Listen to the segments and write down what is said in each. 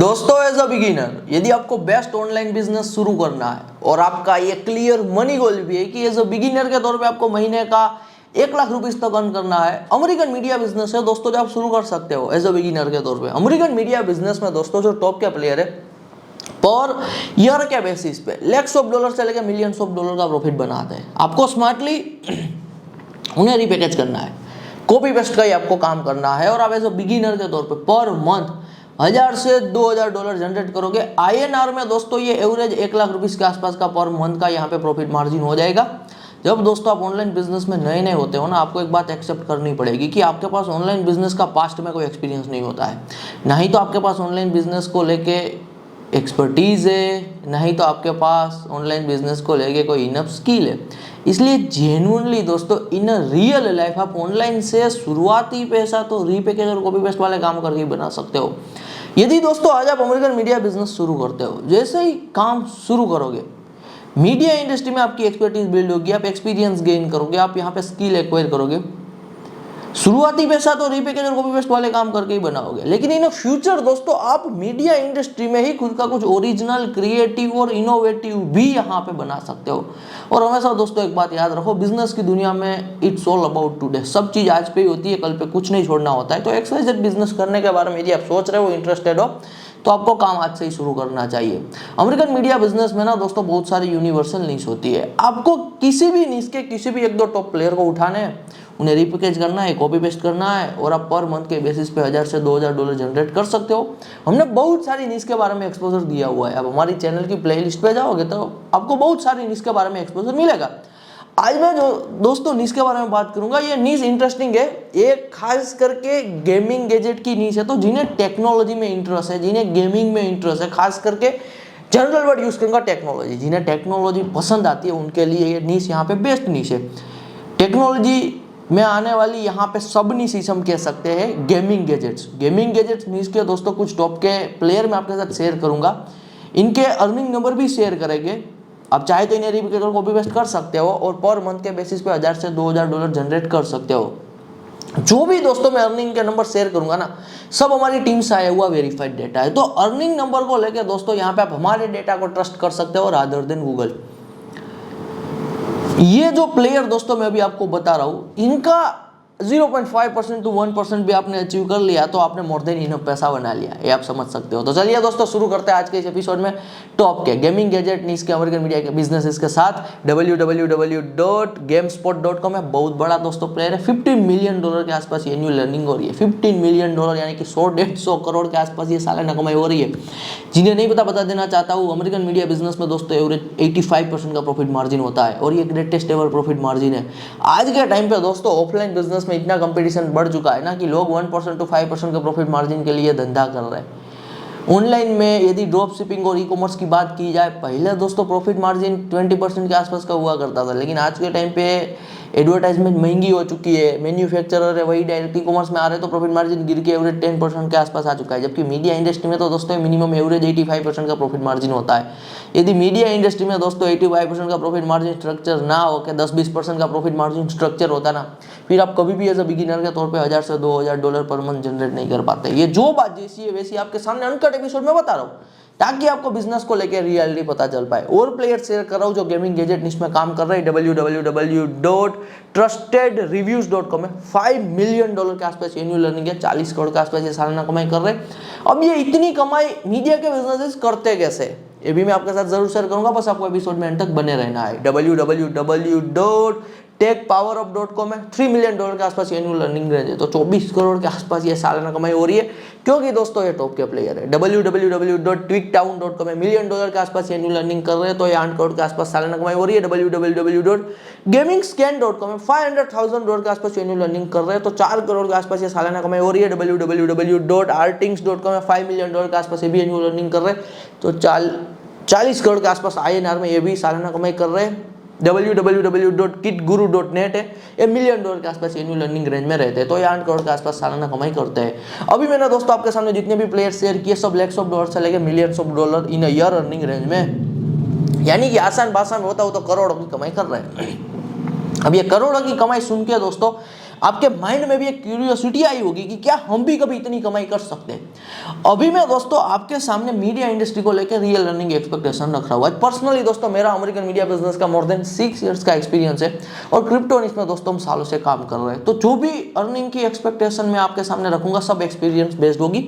दोस्तों as a beginner यदि आपको बेस्ट ऑनलाइन बिजनेस शुरू करना है और आपका ये क्लियर मनी गोल भी है कि एज अ बिगिनर के तौर पे आपको महीने का 1 लाख रुपीस तक अर्न करना है, अमेरिकन मीडिया बिजनेस है दोस्तों जो आप शुरू कर सकते हो एज अ बिगिनर के तौर पे। अमेरिकन मीडिया बिजनेस में दोस्तों जो टॉप के प्लेयर है पर ईयर के बेसिस पे लैक्स ऑफ डॉलर से लेकर मिलियंस ऑफ डॉलर का प्रॉफिट बनाते हैं। आपको स्मार्टली उन्हें रिपैकेज करना है, कॉपी पेस्ट का ही आपको काम करना है और आप एज अ बिगिनर के तौर पे पर मंथ 1000 से 2000 डॉलर जनरेट करोगे। INR में दोस्तों ये एवरेज 1 लाख रुपीस के आसपास का पर मंथ का यहाँ पे प्रॉफिट मार्जिन हो जाएगा। जब दोस्तों आप ऑनलाइन बिजनेस में नए नए होते हो ना, आपको एक बात एक्सेप्ट करनी पड़ेगी कि आपके पास ऑनलाइन बिजनेस का पास्ट में कोई एक्सपीरियंस नहीं होता है, ना ही तो आपके पास ऑनलाइन बिजनेस को लेके एक्सपर्टीज़ है, नहीं तो आपके पास ऑनलाइन बिजनेस को लेके कोई इनफ स्किल है। इसलिए जेन्युइनली दोस्तों इन रियल लाइफ आप ऑनलाइन से शुरुआती पैसा तो रीपैकेज और कॉपी पेस्ट वाले काम करके बना सकते हो। यदि दोस्तों आज आप अमेरिकन मीडिया बिजनेस शुरू करते हो, जैसे ही काम शुरू करोगे मीडिया इंडस्ट्री में आपकी एक्सपर्टीज बिल्ड होगी, आप एक्सपीरियंस गेन करोगे, आप यहाँ पे स्किल एक्वायर करोगे। शुरुआती पैसा तो रीपैकेज और कॉपी पेस्ट वाले काम करके ही बनाओगे, लेकिन इन फ्यूचर दोस्तों आप मीडिया इंडस्ट्री में ही खुद का कुछ ओरिजिनल, क्रिएटिव और इनोवेटिव भी यहाँ पे बना सकते हो। और हमेशा दोस्तों एक बात याद रखो, बिजनेस की दुनिया में इट्स ऑल अबाउट टुडे, सब चीज आज पे ही होती है, कल पे कुछ नहीं छोड़ना होता है। तो XYZ बिजनेस करने के बारे में यदि आप सोच रहे हो, इंटरेस्टेड हो, तो आपको काम आज से ही शुरू करना चाहिए। अमेरिकन मीडिया बिजनेस में ना दोस्तों बहुत सारी यूनिवर्सल नीश होती है। आपको किसी भी नीश के किसी भी 1-2 टॉप प्लेयर को उठाने हैं, उन्हें रिपैकेज करना है, कॉपी पेस्ट करना है और आप पर मंथ के बेसिस पे 1000 से 2000 डॉलर जनरेट कर सकते हो। हमने बहुत सारी नीश के बारे में एक्सपोजर दिया हुआ है। अब हमारी चैनल की प्लेलिस्ट पे जाओगे तो आपको बहुत सारी नीश के बारे में एक्सपोजर मिलेगा। आज मैं जो दोस्तों नीश के बारे में बात करूंगा, ये नीश इंटरेस्टिंग है। ये खास करके गेमिंग गैजेट की नीश है, तो जिन्हें टेक्नोलॉजी में इंटरेस्ट है, जिन्हें गेमिंग में इंटरेस्ट है, खास करके जनरल वर्ड यूज करूंगा टेक्नोलॉजी, जिन्हें टेक्नोलॉजी पसंद आती है उनके लिए ये नीश यहाँ पे बेस्ट नीश है। टेक्नोलॉजी में आने वाली यहाँ पे सब नीश हम कह सकते हैं गेमिंग गैजेट्स नीश के दोस्तों कुछ टॉप के प्लेयर मैं आपके साथ शेयर करूंगा। इनके अर्निंग नंबर भी शेयर करेंगे। आप चाहे तो इन्हें रिपैकेज और कॉपी पेस्ट कर सकते हो और पर मंथ के बेसिस पे 1000 से 2000 डॉलर जनरेट कर सकते हो। जो भी दोस्तों मैं अर्निंग के नंबर शेयर करूंगा ना, सब हमारी टीम से आया हुआ वेरीफाइड डेटा है। तो अर्निंग नंबर को लेकर दोस्तों यहाँ पे आप हमारे डेटा को ट्रस्ट कर सकते हो रादर देन गूगल। ये जो प्लेयर दोस्तों मैं अभी आपको बता रहा हूं, इनका 0.5% to 1% भी आपने अचीव कर लिया तो आपने मोर देन इनफ पैसा बना लिया, ये आप समझ सकते हो। तो चलिए दोस्तों शुरू करते हैं आज के इस एपिसोड में टॉप के गेमिंग गैजेट नीश के अमेरिकन मीडिया के बिजनेसेस के साथ। www.gamespot.com है, बहुत बड़ा दोस्तों प्लेयर है। $15 मिलियन के आसपास एनुअल अर्निंग हो रही है। $15 मिलियन यानी कि 100-150 करोड़ के आसपास ये सालाना कमाई हो रही है। जिन्हें नहीं पता बता देना चाहता हूँ, अमेरिकन मीडिया बिजनेस में दोस्तों एवरेज 85% का प्रॉफिट मार्जिन होता है और ये ग्रेटेस्ट एवर प्रॉफिट मार्जिन है। आज के टाइम पे दोस्तों ऑफलाइन बिजनेस में इतना कंपटीशन बढ़ चुका है ना कि लोग 1% to 5% के प्रॉफिट मार्जिन के लिए धंधा कर रहे हैं। ऑनलाइन में यदि ड्रॉप शिपिंग और ई-कॉमर्स की बात की जाए, पहले दोस्तों प्रॉफिट मार्जिन 20% के आसपास का हुआ करता था, लेकिन आज के टाइम पे एडवर्टाइजमेंट महंगी हो चुकी है, मैन्युफैक्चरर है वही डायरेक्ट ई-कॉमर्स में आ रहे तो प्रॉफिट मार्जिन गिर के एवरेज 10% के आसपास आ चुका है। जबकि मीडिया इंडस्ट्री में तो दोस्तों मिनिमम एवरेज 85% का प्रॉफिट मार्जिन होता है। यदि मीडिया इंडस्ट्री में दोस्तों 85% का प्रॉफिट मार्जिन स्ट्रक्चर ना हो के 10-20% का प्रॉफिट मार्जिन स्ट्रक्चर होता ना, फिर आप कभी भी एज अ बिगिनर के तौर पे 1000 से 2000 डॉलर पर मंथ जनरेट नहीं कर पाते। ये जो बात जैसी है वैसी आपके सामने अनकट एपिसोड में बता रहा हूँ ताकि आपको बिजनेस को लेकर रियलिटी पता चल पाए। और प्लेयर शेयर कर रहा हूँ जो गेमिंग गैजेट निश में काम कर रहे हैं। www.trustedreviews.com है। $5 मिलियन के आसपास एनुअल अर्निंग है, 40 करोड़ के आसपास ये सालाना कमाई कर रहे हैं। अब ये इतनी कमाई मीडिया के बिजनेसेस करते कैसे, ये भी मैं आपके साथ जरूर शेयर करूंगा, बस आपको एपिसोड में एंड तक बने रहना है। www.techpowerup.com है। $3 मिलियन के आसपास एनुअल अर्निंग रेंज है, तो 24 करोड़ के आसपास ये सालाना कमाई हो रही है, क्योंकि दोस्तों ये टॉप के प्लेयर है। www.tweaktown.com है। $1 मिलियन के आसपास एनुअल अर्निंग कर रहे हैं, तो ये 8 करोड़ के आसपास सालाना कमाई हो रही है। www.gamingscan.com है। $500,000 के आसपास एनुअल अर्निंग कर रहे हैं, तो 4 करोड़ के आसपास ये सालाना कमाई हो रही है। www.artings.com है। $5 मिलियन के आसपास ये भी एनुअल अर्निंग कर रहे हैं, तो 40 करोड़ के आसपास INR में ये भी सालाना कमाई कर रहे हैं। www.kitguru.net है। ये $1 मिलियन के आसपास एनुअल अर्निंग रेंज में रहते हैं, तो ये 8 करोड़ के आसपास सालाना कमाई करते हैं। अभी मैंने दोस्तों आपके सामने जितने भी प्लेयर शेयर किए सब लैक्स ऑफ डॉलर से लेकर millions of dollar in year earning range में, यानी कि आसान भाषा में होता हो तो करोड़ों की कमाई कर रहे हैं। अब ये करोड़ों की कमाई सुन के दोस्तों आपके माइंड में भी एक क्यूरियोसिटी आई होगी कि क्या हम भी कभी इतनी कमाई कर सकते हैं। अभी मैं दोस्तों आपके सामने मीडिया इंडस्ट्री को लेकर रियल अर्निंग एक्सपेक्टेशन रख रहा हूँ। पर्सनली दोस्तों मेरा अमेरिकन मीडिया बिजनेस का मोर देन 6 इयर्स का एक्सपीरियंस है और क्रिप्टो इसमें दोस्तों हम सालों से काम कर रहे हैं। तो जो भी अर्निंग की एक्सपेक्टेशन मैं आपके सामने रखूंगा सब एक्सपीरियंस बेस्ड होगी।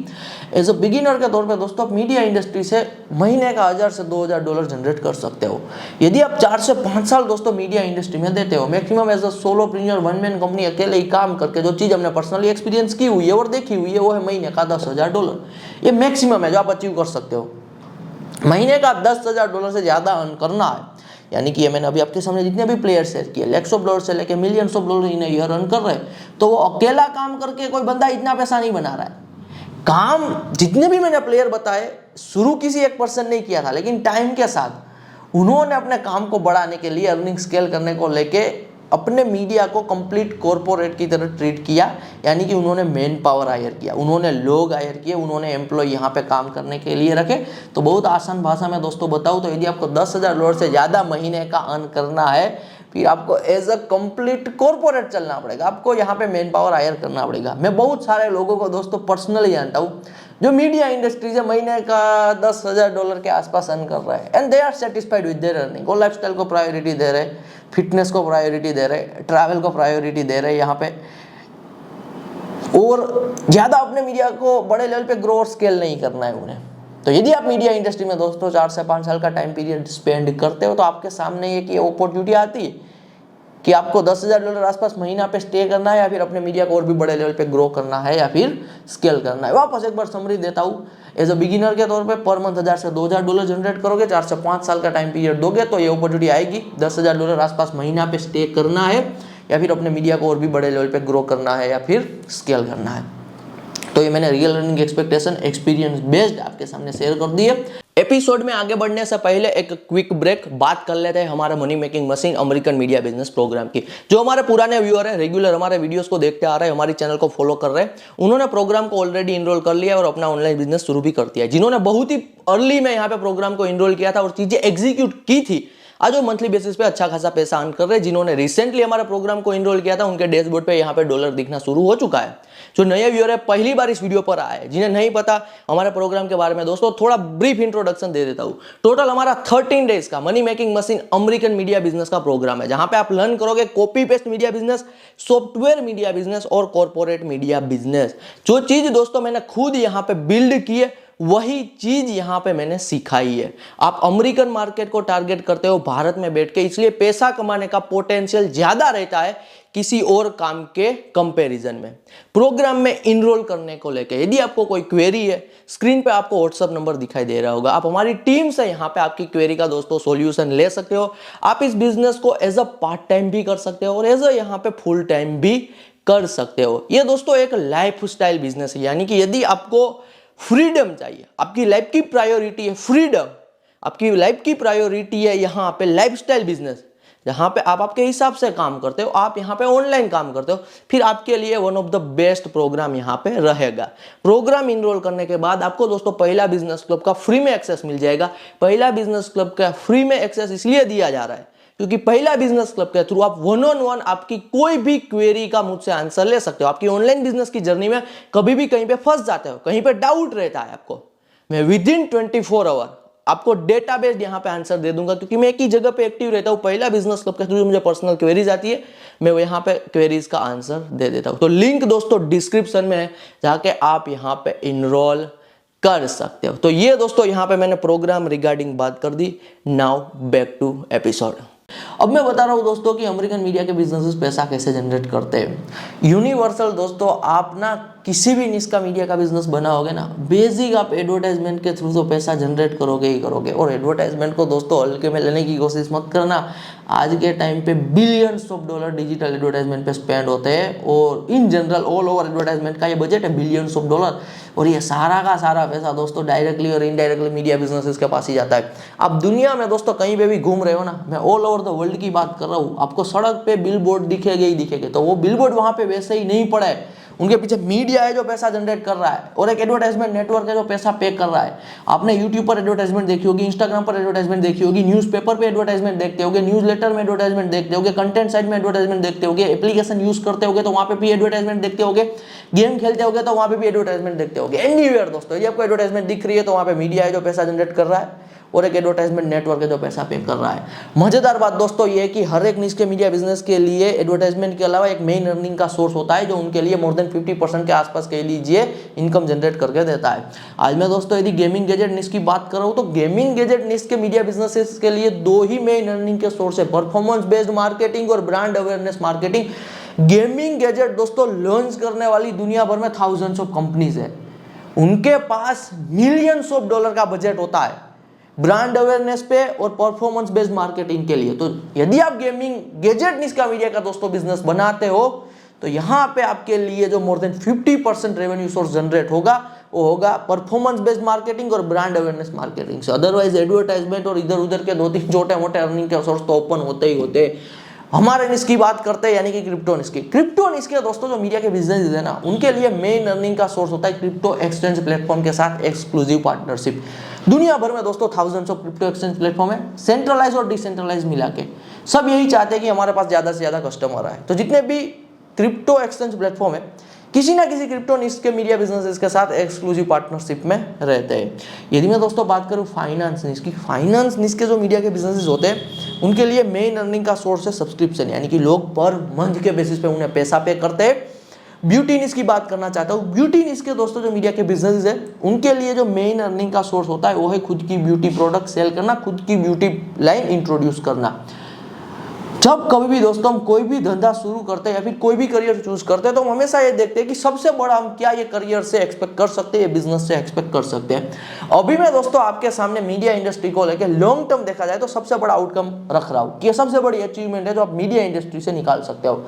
एज अ बिगिनर के तौर पे दोस्तों आप मीडिया इंडस्ट्री से महीने का 1000 से 2000 डॉलर जनरेट कर सकते हो। यदि आप 4 से 5 साल दोस्तों मीडिया इंडस्ट्री में देते हो, maximum as a solopreneur one man company अकेले ही काम करके जो चीज हमने पर्सनली एक्सपीरियंस की हुई है और देखी हुई है वो है महीने का 10,000 डॉलर। ये मैक्सिमम है जो आप अचीव कर सकते हो। महीने का 10,000 डॉलर से ज्यादा अर्न करना है, यानी कि ये मैंने अभी आपके सामने जितने भी प्लेयर शेयर किए लैक्स ऑफ डॉलर से लेके millions of dollar in year earn कर रहे हैं, तो वो अकेला काम करके कोई बंदा इतना पैसा नहीं बना रहा है। काम जितने भी मैंने प्लेयर बताए शुरू किसी एक पर्सन ने किया था, लेकिन टाइम के साथ उन्होंने अपने काम को बढ़ाने के लिए अर्निंग स्केल करने को लेके अपने मीडिया को कंप्लीट कॉर्पोरेट की तरह ट्रीट किया, यानी कि उन्होंने मैन पावर हायर किया, उन्होंने लोग हायर किए, उन्होंने एम्प्लॉय यहाँ पे काम करने के लिए रखे। तो बहुत आसान भाषा में दोस्तों बताऊँ तो यदि आपको 10,000 डॉलर से ज़्यादा महीने का अर्न करना है, फिर आपको एज अ कंप्लीट कॉर्पोरेट चलना पड़ेगा, आपको यहाँ पे मैन पावर हायर करना पड़ेगा। मैं बहुत सारे लोगों को दोस्तों पर्सनली जानता हूँ जो मीडिया इंडस्ट्री से महीने का 10,000 डॉलर के आसपास अर्न कर रहे हैं and they are satisfied with their earning. वो लाइफस्टाइल को प्रायोरिटी दे रहे, फिटनेस को प्रायोरिटी दे रहे, ट्रैवल को प्रायोरिटी दे रहे यहाँ पे, और ज़्यादा अपने मीडिया को बड़े लेवल पे ग्रो और स्केल नहीं करना है उन्हें। तो यदि आप मीडिया इंडस्ट्री में दोस्तों 4 से 5 साल का टाइम पीरियड स्पेंड करते हो तो आपके सामने एक ये अपॉर्चुनिटी आती है कि आपको 10,000 डॉलर आसपास महीना पे स्टे करना है या फिर अपने मीडिया को और भी बड़े लेवल पे ग्रो करना है या फिर स्केल करना है। वापस एक बार समरी देता हूँ, एज अ बिगिनर के तौर पे पर मंथ 1000 से 2000 डॉलर जनरेट करोगे, 4 से 5 साल का टाइम पीरियड दोगे तो ये अपॉर्चुनिटी आएगी। 10,000 डॉलर आसपास महीना पे स्टे करना है या फिर अपने मीडिया को और भी बड़े लेवल पे ग्रो करना है या फिर स्केल करना है। तो ये मैंने real earning expectation experience based आपके सामने शेयर कर दी है। एपिसोड में आगे बढ़ने से पहले एक क्विक ब्रेक, बात कर लेते हैं हमारे money making machine American media business program की। जो हमारे पुराने व्यूअर है, रेगुलर हमारे वीडियोस को देखते आ रहे हैं, हमारी चैनल को फॉलो कर रहे हैं, उन्होंने प्रोग्राम को ऑलरेडी इनरोल कर लिया और अपना ऑनलाइन बिजनेस शुरू भी कर दिया है। जिन्होंने बहुत ही अर्ली में यहाँ पे प्रोग्राम को इनरोल किया था और चीजें एग्जीक्यूट की थी, आज वो मंथली बेसिस पे अच्छा खासा पैसा अर्न कर रहे हैं। जिन्होंने रिसेंटली हमारे प्रोग्राम को इनरोल किया था उनके डैशबोर्ड पे यहाँ पे डॉलर दिखना शुरू हो चुका है। जो नए व्यूअर है पहली बार इस वीडियो पर आए, जिन्हें नहीं पता हमारे प्रोग्राम के बारे में, दोस्तों थोड़ा ब्रीफ इंट्रोडक्शन दे देता हूँ। टोटल हमारा 13 डेज का money making machine American media business का प्रोग्राम है, जहां पे आप लर्न करोगे copy paste media business, software media business और कॉर्पोरेट मीडिया बिजनेस। जो चीज दोस्तों मैंने खुद यहाँ पे बिल्ड की है वही चीज यहां पे मैंने सिखाई है। आप अमेरिकन मार्केट को टारगेट करते हो भारत में बैठ के, इसलिए पैसा कमाने का पोटेंशियल ज्यादा रहता है किसी और काम के कंपैरिजन में। प्रोग्राम में इनरोल करने को लेके यदि आपको कोई क्वेरी है, स्क्रीन पे आपको व्हाट्सएप नंबर दिखाई दे रहा होगा, आप हमारी टीम से यहाँ पे आपकी क्वेरी का दोस्तों सॉल्यूशन ले सकते हो। आप इस बिजनेस को एज अ पार्ट टाइम भी कर सकते हो और एज अ यहाँ पे फुल टाइम भी कर सकते हो। ये दोस्तों एक लाइफ स्टाइल बिजनेस है, यानी कि यदि आपको फ्रीडम चाहिए, आपकी लाइफ की प्रायोरिटी है फ्रीडम, आपकी लाइफ की प्रायोरिटी है यहाँ पे लाइफस्टाइल बिजनेस, जहां पे आप आपके हिसाब से काम करते हो, आप यहाँ पे ऑनलाइन काम करते हो, फिर आपके लिए one of the best program यहाँ पे रहेगा। प्रोग्राम इनरोल करने के बाद आपको दोस्तों पहला बिजनेस क्लब का फ्री में एक्सेस मिल जाएगा। पहला बिजनेस क्लब का फ्री में एक्सेस इसलिए दिया जा रहा है क्योंकि पहला बिजनेस क्लब के थ्रू आप 1-on-1 आपकी कोई भी क्वेरी का मुझसे आंसर ले सकते हो। आपकी ऑनलाइन बिजनेस की जर्नी में कभी भी कहीं पे फंस जाते हो, कहीं पे डाउट रहता है आपको, मैं विदिन 24 आवर आपको डेटा बेस्ड यहाँ पे आंसर दे दूंगा, क्योंकि मैं एक ही जगह पे एक्टिव रहता हूँ। पहला बिजनेस क्लब के थ्रू मुझे पर्सनल क्वेरीज आती है, मैं यहाँ पे क्वेरीज का आंसर दे देता हूँ। तो लिंक दोस्तों डिस्क्रिप्शन में है, जाके आप यहाँ पे इनरोल कर सकते हो। तो ये दोस्तों यहाँ पे मैंने प्रोग्राम रिगार्डिंग बात कर दी। Now back to episode. अब मैं बता रहा हूँ दोस्तों कि अमेरिकन मीडिया के बिजनेसेस पैसा कैसे जनरेट करते हैं। यूनिवर्सल दोस्तों, आप ना किसी भी निश का मीडिया का बिजनेस बनाओगे ना, बेसिक आप एडवर्टाइजमेंट के थ्रू तो पैसा जनरेट करोगे ही करोगे। और एडवर्टाइजमेंट को दोस्तों हल्के में लेने की कोशिश मत करना। आज के टाइम पे billions of dollar digital advertisement पे स्पेंड होते हैं और in general all over advertisement का ये बजट है बिलियंस ऑफ डॉलर, और ये सारा का सारा पैसा दोस्तों डायरेक्टली और इनडायरेक्टली मीडिया बिजनेसेस के पास ही जाता है। आप दुनिया में दोस्तों कहीं पे भी घूम रहे हो ना, मैं ऑल ओवर द वर्ल्ड की बात कर रहा हूँ, आपको सड़क पे बिल बोर्ड दिखेगा ही दिखेगा, तो वो बिल बोर्ड वहाँ पे वैसे ही नहीं पड़ा है, उनके पीछे मीडिया है जो पैसा जनरेट कर रहा है, और एक एडवर्टाइजमेंट नेटवर्क है जो पैसा पे कर रहा है। आपने यूट्यूब पर एडवर्टाइजमेंट देखी होगी, इंस्टाग्राम पर एडवर्टाइजमेंट देखी होगी, न्यूज़पेपर पे एडवर्टाइजमेंट देखते होगे, न्यूज़लेटर में एडवर्टाइजमेंट देखते होगे, कंटेंट साइट में एडवर्टाइजमेंट देखते होगे, एप्लीकेशन यूज करते होगे तो वहां पे भी एडवर्टाइजमेंट देखते होगे, गेम खेलते होगे तो वहां पे भी एडवर्टाइजमेंट देखते होगे। एनीवेयर दोस्तों, यदि आपको एडवर्टाइजमेंट दिख रही है तो वहां पे मीडिया है जो पैसा जनरेट कर रहा है, और एक एडवर्टाइजमेंट नेटवर्क है जो पैसा पे कर रहा है। मजेदार बात दोस्तों ये है कि हर एक निश के मीडिया बिजनेस के लिए एडवर्टाइजमेंट के अलावा एक मेन अर्निंग का सोर्स होता है जो उनके लिए मोर देन 50% के आसपास कह लीजिए इनकम जनरेट करके देता है। आज मैं दोस्तों यदि गेमिंग गैजेट निश की बात कर रहा हूं तो गेमिंग गैजेट निश के मीडिया बिजनेसेस के लिए दो ही मेन अर्निंग के सोर्स है, परफॉर्मेंस बेस्ड मार्केटिंग और brand awareness marketing. Gaming gadget दोस्तों लॉन्च करने वाली दुनिया भर में थाउजेंड्स ऑफ कंपनीज है, उनके पास मिलियंस ऑफ डॉलर का बजट होता है ब्रांड अवेयरनेस पे और परफॉर्मेंस बेस्ड मार्केटिंग के लिए। तो यदि आप गेमिंग गैजेट निश का मीडिया का दोस्तों बिजनेस बनाते हो तो यहां पे आपके लिए जो more than 50% revenue source generate होगा वो होगा परफॉर्मेंस बेस्ड मार्केटिंग और ब्रांड अवेयरनेस मार्केटिंग से। अदरवाइज एडवर्टाइजमेंट और इधर उधर के दो तीन छोटे मोटे अर्निंग के सोर्स तो ओपन होते ही होते। हमारे निश की बात करते हैं यानी कि क्रिप्टो निश की। क्रिप्टो निश के दोस्तों जो मीडिया के बिजनेस है ना, उनके लिए मेन अर्निंग का सोर्स होता है क्रिप्टो एक्सचेंज प्लेटफॉर्म के साथ एक्सक्लूसिव पार्टनरशिप। दुनिया भर में दोस्तों thousands of crypto exchange platform है, सेंट्रलाइज और डिसेंट्रलाइज मिला के। सब यही चाहते हैं कि हमारे पास ज्यादा से ज्यादा कस्टमर आए। तो जितने भी क्रिप्टो एक्सचेंज प्लेटफॉर्म है किसी ना किसी क्रिप्टो निश के मीडिया बिजनेसेस के साथ एक्सक्लूसिव पार्टनरशिप में रहते हैं। यदि मैं दोस्तों बात करूं फाइनेंस निश की, फाइनेंस निश के जो मीडिया के बिजनेसेस होते हैं उनके लिए मेन अर्निंग का सोर्स है सब्सक्रिप्शन, यानी कि लोग पर मंथ के बेसिस पे उन्हें पैसा पे करते हैं। ब्यूटी निश की बात करना चाहता हूँ। ब्यूटी निश के दोस्तों जो मीडिया के बिजनेसेस है उनके लिए जो मेन अर्निंग का सोर्स होता है वो है खुद की ब्यूटी प्रोडक्ट सेल करना, खुद की ब्यूटी लाइन इंट्रोड्यूस करना। जब कभी भी दोस्तों हम कोई भी धंधा शुरू करते हैं या फिर कोई भी करियर चूज करते हैं तो हम हमेशा ये देखते हैं कि सबसे बड़ा हम क्या ये करियर से एक्सपेक्ट कर सकते हैं, ये बिजनेस से एक्सपेक्ट कर सकते हैं। अभी मैं दोस्तों आपके सामने मीडिया इंडस्ट्री को लेकर लॉन्ग टर्म देखा जाए तो सबसे बड़ा आउटकम रख रहा हूँ कि ये सबसे बड़ी अचीवमेंट है जो आप मीडिया इंडस्ट्री से निकाल सकते हो।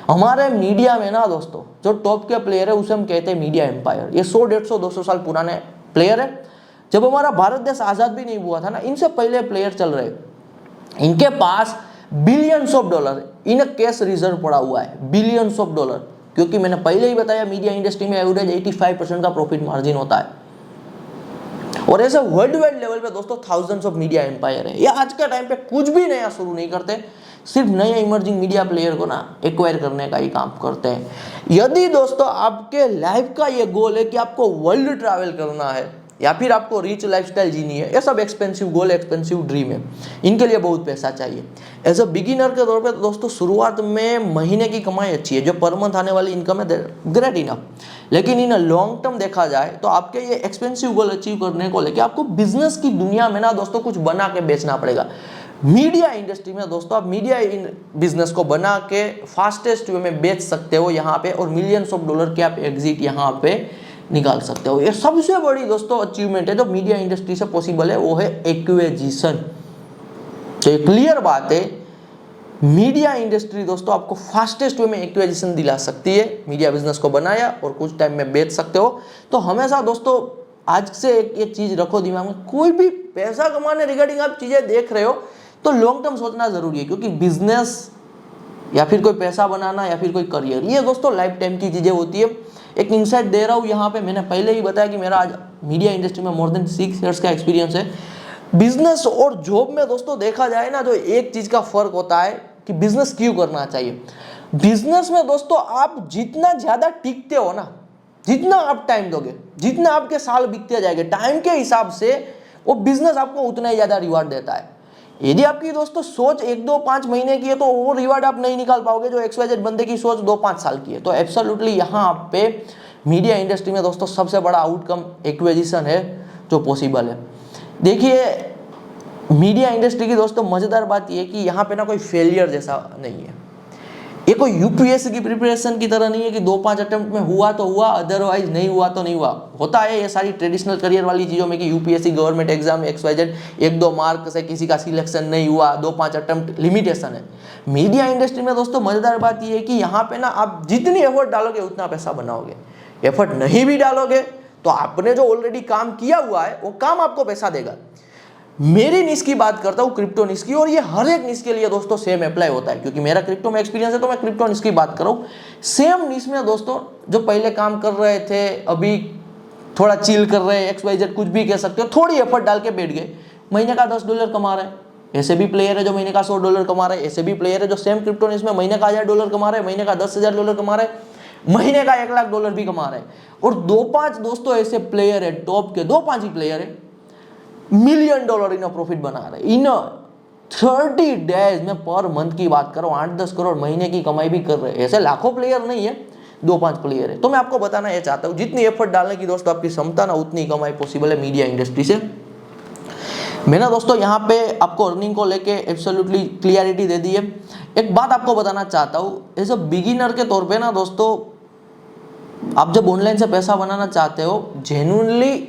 हमारे मीडिया में ना दोस्तों जो टॉप के प्लेयर है उसे हम कहते हैं मीडिया एम्पायर। ये 100, 150, 200 साल पुराने प्लेयर है। जब हमारा भारत देश आजाद भी नहीं हुआ था ना, इनसे पहले प्लेयर चल रहे, इनके पास billions of dollar in cash reserve पड़ा हुआ है, बिलियंस ऑफ डॉलर। क्योंकि मैंने पहले ही बताया मीडिया इंडस्ट्री में एवरेज 85% का प्रॉफिट मार्जिन होता है। और ऐसे वर्ल्ड वाइड लेवल पे दोस्तों थाउजेंड्स ऑफ मीडिया एम्पायर है। ये आज के टाइम पे कुछ भी नया शुरू नहीं करते, सिर्फ नए इमर्जिंग मीडिया प्लेयर को ना एक्वायर करने का ही काम करते हैं। यदि दोस्तों आपके लाइफ का ये गोल है कि आपको वर्ल्ड ट्रैवल करना है या फिर आपको रिच लाइफस्टाइल जीनी है, ये सब एक्सपेंसिव गोल, एक्सपेंसिव ड्रीम है, इनके लिए बहुत पैसा चाहिए। एज अ बिगिनर के तौर पे दोस्तों शुरुआत में महीने की कमाई अच्छी है, जो पर मंथ आने वाली इनकम है ग्रेट इनफ। लेकिन इन लॉन्ग टर्म देखा जाए तो आपके ये एक्सपेंसिव गोल अचीव करने को लेकर आपको बिजनेस की दुनिया में ना दोस्तों कुछ बना के बेचना पड़ेगा। मीडिया इंडस्ट्री में दोस्तों आप मीडिया बिजनेस को बना के फास्टेस्ट वे में बेच सकते हो यहाँ पे, और मिलियंस ऑफ डॉलर के आप एग्जिट यहाँ पे निकाल सकते हो। ये सबसे बड़ी दोस्तों अचीवमेंट है जो मीडिया इंडस्ट्री से पॉसिबल है, वो है एक्विजिशन। तो ये क्लियर बात है, मीडिया इंडस्ट्री दोस्तों आपको फास्टेस्ट वे में एक्विजिशन दिला सकती है। मीडिया बिजनेस को बनाया और कुछ टाइम में बेच सकते हो। तो हमेशा दोस्तों आज से एक चीज रखो दिमाग में, कोई भी पैसा कमाने रिगार्डिंग आप चीजें देख रहे हो तो लॉन्ग टर्म सोचना जरूरी है, क्योंकि बिजनेस या फिर कोई पैसा बनाना या फिर कोई करियर, ये दोस्तों लाइफ टाइम की चीजें होती है। एक इंसाइट दे रहा हूँ यहाँ पे, मैंने पहले ही बताया कि मेरा आज मीडिया इंडस्ट्री में मोर देन 6 इयर्स का एक्सपीरियंस है। बिजनेस और जॉब में दोस्तों देखा जाए ना, जो एक चीज का फर्क होता है कि बिजनेस क्यों करना चाहिए। बिजनेस में दोस्तों आप जितना ज्यादा टिकते हो ना, जितना आप टाइम दोगे, जितना आपके साल बीतते जाएंगे टाइम के हिसाब से, वो बिजनेस आपको उतना ही ज्यादा रिवार्ड देता है। यदि आपकी दोस्तों सोच 1, 2, 5 महीने की है तो वो रिवार्ड आप नहीं निकाल पाओगे जो XYZ बंदे की सोच 2, 5 साल की है। तो एब्सोल्युटली यहाँ पे मीडिया इंडस्ट्री में दोस्तों सबसे बड़ा आउटकम एक्विजिशन है जो पॉसिबल है। देखिए मीडिया इंडस्ट्री की दोस्तों मजेदार बात यह है कि यहाँ पे ना कोई फेलियर जैसा नहीं है। ये कोई यूपीएससी की प्रिपरेशन की तरह नहीं है कि 2-5 अटेम्प्ट में हुआ तो हुआ, अदरवाइज नहीं हुआ तो नहीं हुआ। होता है ये सारी ट्रेडिशनल करियर वाली चीज़ों में कि UPSC government exam XYZ 1-2 mark से किसी का सिलेक्शन नहीं हुआ, 2-5 अटेम्प्ट लिमिटेशन है। मीडिया इंडस्ट्री में दोस्तों मजेदार बात यह है कि यहाँ पे ना आप जितनी एफर्ट डालोगे उतना पैसा बनाओगे। एफर्ट नहीं भी डालोगे तो आपने जो ऑलरेडी काम किया हुआ है वो काम आपको पैसा देगा। मेरी निश की बात करता हूँ क्रिप्टो निश की, और ये हर एक निश के लिए दोस्तों सेम अप्लाई होता है, क्योंकि मेरा क्रिप्टो में एक्सपीरियंस है तो मैं क्रिप्टो निश की बात कर रहा हूँ। सेम निश में दोस्तों जो पहले काम कर रहे थे, अभी थोड़ा चिल कर रहे हैं, XYZ कुछ भी कह सकते हो, थोड़ी एफर्ट डाल के बैठ गए, महीने का $10 कमा रहे हैं। ऐसे भी प्लेयर है जो महीने का $100 कमा रहे हैं, ऐसे भी प्लेयर है जो सेम क्रिप्टो निश में महीने का $1000 कमा रहे हैं, महीने का $10,000 कमा रहे हैं, महीने का $1,00,000 भी कमा रहे हैं। और 2-5 दोस्तों ऐसे प्लेयर है, टॉप के 2-5 ही प्लेयर है, $1 मिलियन इन प्रॉफिट बना रहे इन 30 डेज में। पर मंथ की बात करो, 8-10 करोड़ महीने की कमाई भी कर रहे हैं। ऐसे लाखों प्लेयर नहीं है, 2-5 प्लेयर है। तो मैं आपको बताना ये चाहता हूँ, जितनी एफर्ट डालने की दोस्तों आपकी क्षमता ना, उतनी कमाई पॉसिबल है मीडिया इंडस्ट्री से। मैंने दोस्तों यहाँ पे आपको अर्निंग को लेके एब्सोल्युटली क्लियरिटी दे दी है। एक बात आपको बताना चाहता हूँ, एज अ बिगिनर के तौर पे ना दोस्तों, आप जब ऑनलाइन से पैसा बनाना चाहते हो, जेन्युइनली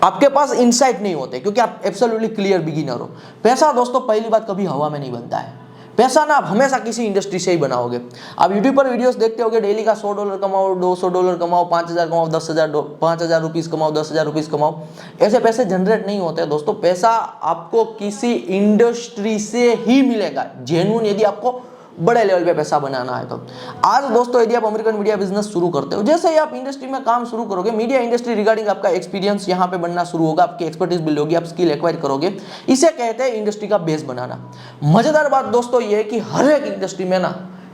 आपके पास इंसाइट नहीं होते, क्योंकि आप एब्सोल्युटली क्लियर बिगिनर हो। पैसा दोस्तों पहली बात कभी हवा में नहीं बनता है। पैसा ना आप हमेशा किसी इंडस्ट्री से ही बनाओगे। आप यूट्यूब पर वीडियोस देखते होगे, डेली का $100 कमाओ, $200 कमाओ, 5,000 कमाओ, 10,000, 5,000 रुपीज़ कमाओ, 10,000 रुपीज़ कमाओ। ऐसे पैसे जनरेट नहीं होते दोस्तों। पैसा आपको किसी इंडस्ट्री से ही मिलेगा, जेन्युइन, यदि आपको बड़े लेवल पे पैसा बनाना है तो। आज दोस्तों यदि आप अमेरिकन मीडिया बिजनेस शुरू करते हो, जैसे ही आप इंडस्ट्री में काम शुरू करोगे, मीडिया इंडस्ट्री रिगार्डिंग आपका एक्सपीरियंस यहाँ पे बनना शुरू होगा, आपकी एक्सपर्टीज बिल्ड होगी, आप स्किल एक्वायर करोगे। इसे कहते हैं इंडस्ट्री का बेस बनाना। मजेदार बात दोस्तों ये है कि हर एक इंडस्ट्री में ना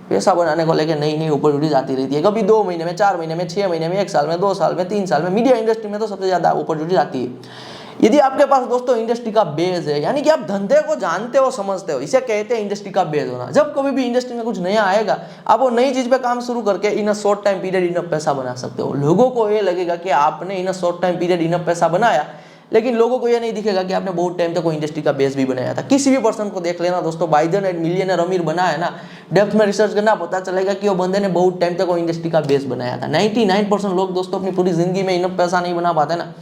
पैसा बनाने को लेकर नई नई अपॉर्चुनिटीज आती रहती है। कभी 2 महीने में, 4 महीने में, 6 महीने में, 1 साल में, 2 साल में, 3 साल में। मीडिया इंडस्ट्री में तो सबसे ज्यादा अपॉर्चुनिटीज आती है। यदि आपके पास दोस्तों इंडस्ट्री का बेस है, यानी कि आप धंधे को जानते हो, समझते हो, इसे कहते हैं इंडस्ट्री का बेस होना। जब कभी भी इंडस्ट्री में कुछ नया आएगा, आप वो नई चीज पे काम शुरू करके in a short time period enough पैसा बना सकते हो। लोगों को ये लगेगा कि आपने in a short time period enough पैसा बनाया, लेकिन लोगों को ये नहीं दिखेगा कि आपने बहुत टाइम तक कोई इंडस्ट्री का बेस भी बनाया था। किसी भी पर्सन को देख लेना दोस्तों, बाइडेन एंड मिलियनर अमीर बना है ना, डेप्थ में रिसर्च करना, पता चलेगा कि वो बंदे ने बहुत टाइम तक कोई इंडस्ट्री का बेस बनाया था। 99% लोग दोस्तों अपनी पूरी जिंदगी में इनफ पैसा नहीं बना पाते ना,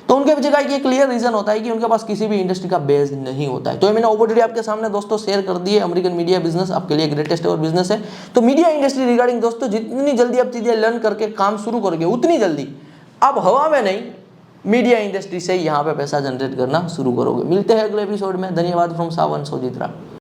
तो उनके पीछे का ये क्लियर रीजन होता है कि उनके पास किसी भी इंडस्ट्री का बेस नहीं होता है। तो मैंने अपॉर्चुनिटी आपके सामने दोस्तों शेयर कर दी है। अमेरिकन मीडिया बिजनेस आपके लिए ग्रेटेस्ट और बिजनेस है। तो मीडिया इंडस्ट्री रिगार्डिंग दोस्तों जितनी जल्दी आप चीजें लर्न करके काम शुरू करोगे, उतनी जल्दी आप हवा में नहीं, मीडिया इंडस्ट्री से यहाँ पे पैसा जनरेट करना शुरू करोगे। मिलते हैं अगले एपिसोड में। धन्यवाद फ्रॉम सावन सोजित्रा।